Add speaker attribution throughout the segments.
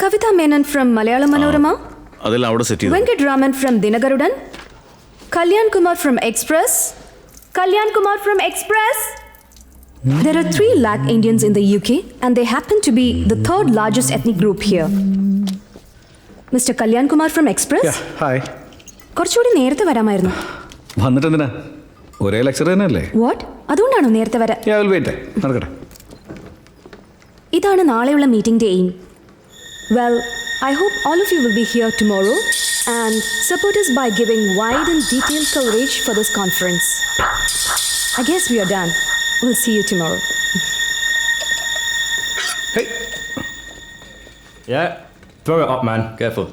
Speaker 1: Kavita Menon from Malayalam Manorama.
Speaker 2: അതെല്ലാം അവിടെ set ചെയ്തു.
Speaker 1: Venkat Raman from Dinagarudan. Kalyan Kumar from Express. Kalyan Kumar from Express. There are 3 lakh Indians in the UK and they happen to be the 3rd largest ethnic group here. Mr. Kalyan Kumar from Express?
Speaker 3: Yeah, hi.
Speaker 1: കുറച്ചുകൂടി നേരത്തെ വരാമായിരുന്നു.
Speaker 3: വന്നിട്ട് എന്തിനാ? ഒരേ lecture തന്നെയല്ലേ?
Speaker 1: What? അതുകൊണ്ടാണോ നേരത്തെ വരാൻ?
Speaker 3: Yeah, I'll wait. നടക്കട്ടെ.
Speaker 1: ഇതാണ് നാളെയുള്ള മീറ്റിംഗിന്റെ aim. Well, I hope all of you will be here tomorrow and support us by giving wide and detailed coverage for this conference. I guess we are done. We'll see you tomorrow.
Speaker 3: Hey.
Speaker 4: Yeah, throw it up, man. Careful.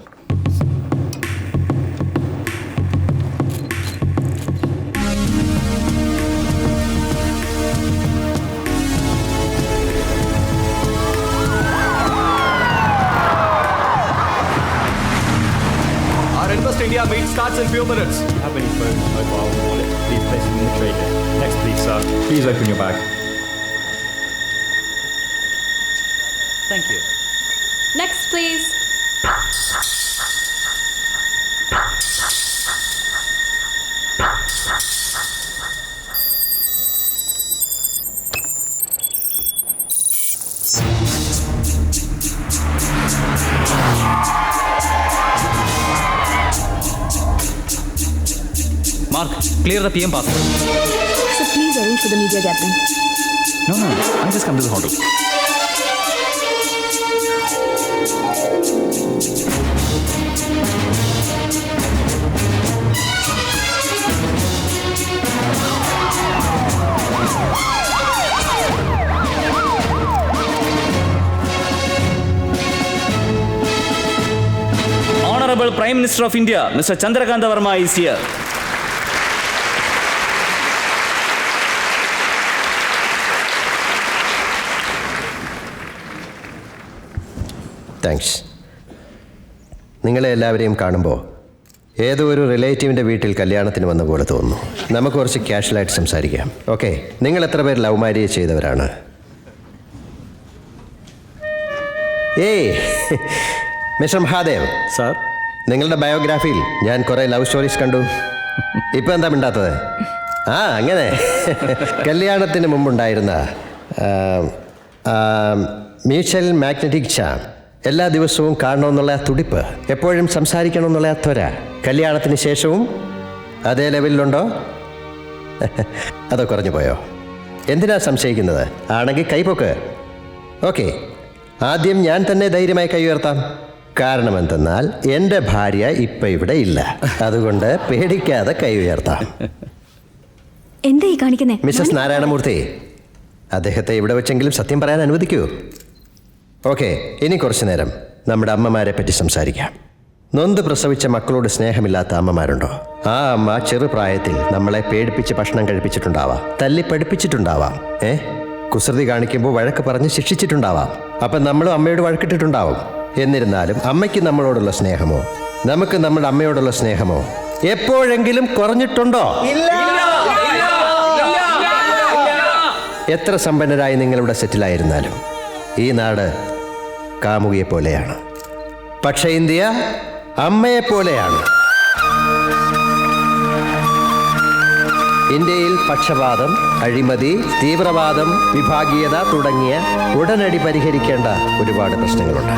Speaker 5: Our Invest India meet starts in few minutes.
Speaker 4: If you have any phones, mobile, wallet, please place it in the tray here. Next, please, sir. Please open your bag.
Speaker 5: Thank you.
Speaker 1: Next, please.
Speaker 5: Mark, clear the PM passport.
Speaker 1: So please arrange for the media gathering.
Speaker 5: No, I just come to the hotel. Honorable Prime Minister of India, Mr. Chandrakanta Verma is here.
Speaker 6: Thanks. നിങ്ങളെ എല്ലാവരെയും കാണുമ്പോൾ ഏതോ ഒരു റിലേറ്റീവിൻ്റെ വീട്ടിൽ കല്യാണത്തിന് വന്ന പോലെ തോന്നുന്നു. നമുക്ക് കുറച്ച് ക്യാഷ്വലായിട്ട് സംസാരിക്കാം. ഓക്കെ, നിങ്ങൾ എത്ര പേർ ലവ് മാരേജ് ചെയ്തവരാണ്? ഏയ് മിസ്റ്റർ മഹാദേവ്
Speaker 3: സാർ,
Speaker 6: നിങ്ങളുടെ ബയോഗ്രാഫിയിൽ ഞാൻ കുറേ ലവ് സ്റ്റോറീസ് കണ്ടു. ഇപ്പം എന്താ മിണ്ടാത്തത്? അങ്ങനെ കല്യാണത്തിന് മുമ്പുണ്ടായിരുന്ന മ്യൂച്വൽ മാഗ്നറ്റിക് ചാം, എല്ലാ ദിവസവും കാണണമെന്നുള്ള ആ തുടിപ്പ്, എപ്പോഴും സംസാരിക്കണമെന്നുള്ള ആ ത്വര, കല്യാണത്തിന് ശേഷവും അതേ ലെവലിലുണ്ടോ? അതോ കുറഞ്ഞു പോയോ? എന്തിനാ സംശയിക്കുന്നത്? ആണെങ്കിൽ കൈപ്പൊക്ക്. ഓക്കെ, ആദ്യം ഞാൻ തന്നെ ധൈര്യമായി കൈ ഉയർത്താം. കാരണം എന്തെന്നാൽ എൻ്റെ ഭാര്യ ഇപ്പം ഇവിടെ ഇല്ല. അതുകൊണ്ട് പേടിക്കാതെ കൈ ഉയർത്താം.
Speaker 1: എന്താ ഈ കാണിക്കുന്നേ?
Speaker 6: മിസ്സസ് നാരായണമൂർത്തി, അദ്ദേഹത്തെ ഇവിടെ വെച്ചെങ്കിലും സത്യം പറയാൻ അനുവദിക്കൂ. ഓക്കെ, ഇനി കുറച്ചു നേരം നമ്മുടെ അമ്മമാരെ പറ്റി സംസാരിക്കാം. നൊന്ത് പ്രസവിച്ച മക്കളോട് സ്നേഹമില്ലാത്ത അമ്മമാരുണ്ടോ? ആ അമ്മ ചെറുപ്രായത്തിൽ നമ്മളെ പേടിപ്പിച്ച് ഭക്ഷണം കഴിപ്പിച്ചിട്ടുണ്ടാവാം, തല്ലി പഠിപ്പിച്ചിട്ടുണ്ടാവാം, കുസൃതി കാണിക്കുമ്പോൾ വഴക്ക് പറഞ്ഞ് ശിക്ഷിച്ചിട്ടുണ്ടാവാം. അപ്പം നമ്മളും അമ്മയോട് വഴക്കിട്ടിട്ടുണ്ടാവും. എന്നിരുന്നാലും അമ്മയ്ക്ക് നമ്മളോടുള്ള സ്നേഹമോ നമുക്ക് നമ്മുടെ അമ്മയോടുള്ള സ്നേഹമോ എപ്പോഴെങ്കിലും കുറഞ്ഞിട്ടുണ്ടോ? എത്ര സമ്പന്നരായി നിങ്ങളിവിടെ സെറ്റിലായിരുന്നാലും ഈ നാട് കാമുകിയെ പോലെയാണ്. പക്ഷേ ഇന്ത്യ അമ്മയെപ്പോലെയാണ്. ഇന്ത്യയിൽ പക്ഷപാതം, അഴിമതി, തീവ്രവാദം, വിഭാഗീയത തുടങ്ങിയ ഉടനടി പരിഹരിക്കേണ്ട ഒരുപാട് പ്രശ്നങ്ങളുണ്ട്.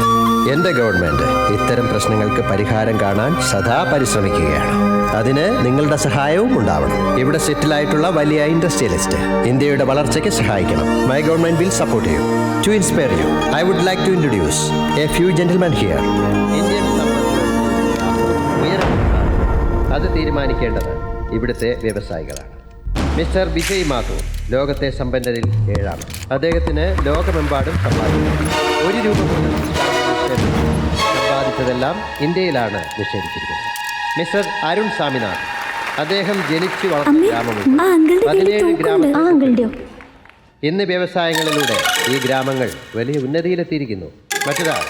Speaker 6: എൻ്റെ ഗവൺമെൻറ് ഇത്തരം പ്രശ്നങ്ങൾക്ക് പരിഹാരം കാണാൻ സദാ പരിശ്രമിക്കുകയാണ്. അതിന് നിങ്ങളുടെ സഹായവും ഉണ്ടാവണം. ഇവിടെ സെറ്റിലായിട്ടുള്ള വലിയ ഇൻഡസ്ട്രിയലിസ്റ്റ് ഇന്ത്യയുടെ വളർച്ചയ്ക്ക് സഹായിക്കണം. My government will support you. To inspire you, I would like to introduce a few gentlemen here. Indian ഉയരം അത് തീരുമാനിക്കേണ്ടത് ഇവിടുത്തെ വ്യവസായികളാണ്. മിസ്റ്റർ വിജയ് മാഥൂർ ലോകത്തെ സമ്പന്നരിൽ 7-ാണ്. അദ്ദേഹത്തിന് ലോകമെമ്പാടും സമ്പാദിക്കുന്നു. 1 രൂപ പോലും സമ്പാദിച്ചതെല്ലാം ഇന്ത്യയിലാണ് നിക്ഷേപിച്ചിരിക്കുന്നത്. മിസ്റ്റർ അരുൺ സ്വാമിനാഥ്, അദ്ദേഹം ജനിച്ചു വളർന്ന ഗ്രാമമുണ്ട്. 17 ഗ്രാമങ്ങൾ. ഇന്ന് വ്യവസായങ്ങളിലൂടെ ഈ ഗ്രാമങ്ങൾ വലിയ ഉന്നതിയിലെത്തിയിരിക്കുന്നു. മറ്റൊരാൾ